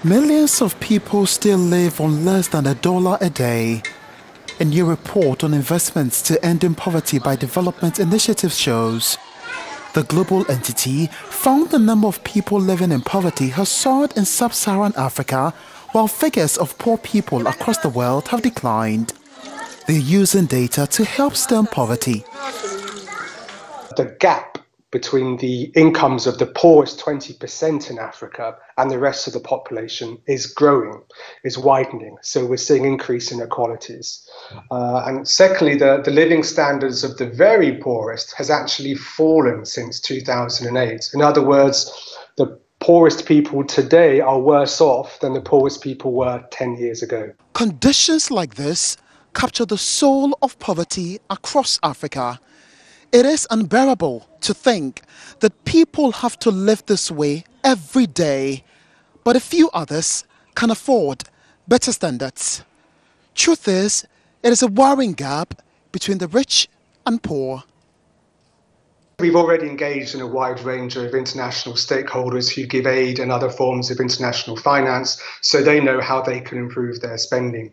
Millions of people still live on less than $1 a day. A new report on investments to ending poverty by development initiatives shows the global entity found the number of people living in poverty has soared in sub-Saharan Africa, while figures of poor people across the world have declined. They're using data to help stem poverty. The gap between the incomes of the poorest 20% in Africa and the rest of the population is growing, is widening. So we're seeing increase in inequalities. And secondly, the living standards of the very poorest has actually fallen since 2008. In other words, the poorest people today are worse off than the poorest people were 10 years ago. Conditions like this capture the soul of poverty across Africa. It is unbearable to think that people have to live this way every day, but a few others can afford better standards. Truth is, it is a worrying gap between the rich and poor. We've already engaged in a wide range of international stakeholders who give aid and other forms of international finance, so they know how they can improve their spending.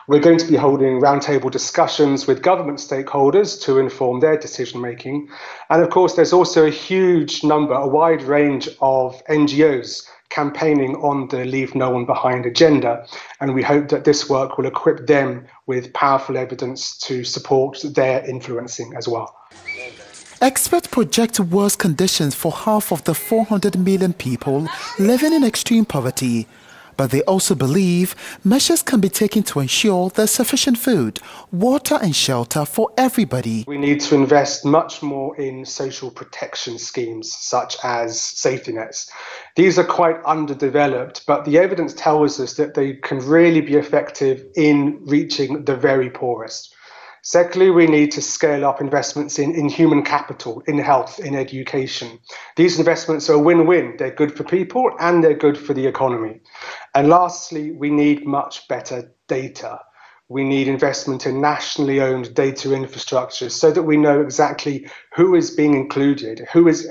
We're going to be holding roundtable discussions with government stakeholders to inform their decision making. And of course, there's also a wide range of NGOs campaigning on the Leave No One Behind agenda. And we hope that this work will equip them with powerful evidence to support their influencing as well. Experts project worse conditions for half of the 400 million people living in extreme poverty. But they also believe measures can be taken to ensure there's sufficient food, water and shelter for everybody. We need to invest much more in social protection schemes such as safety nets. These are quite underdeveloped, but the evidence tells us that they can really be effective in reaching the very poorest. Secondly, we need to scale up investments in human capital, in health, in education. These investments are a win-win. They're good for people and they're good for the economy. And lastly, we need much better data. We need investment in nationally owned data infrastructure so that we know exactly who is being included, who is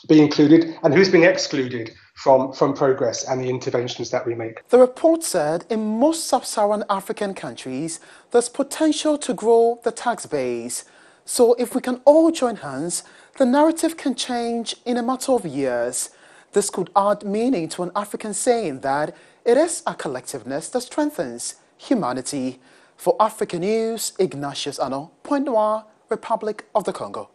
being included and who's being excluded from progress and the interventions that we make. The report said in most sub-Saharan African countries, there's potential to grow the tax base. So if we can all join hands, the narrative can change in a matter of years. This could add meaning to an African saying that it is a collectiveness that strengthens humanity. For Africanews, Ignatius Annor, Point Noir, Republic of the Congo.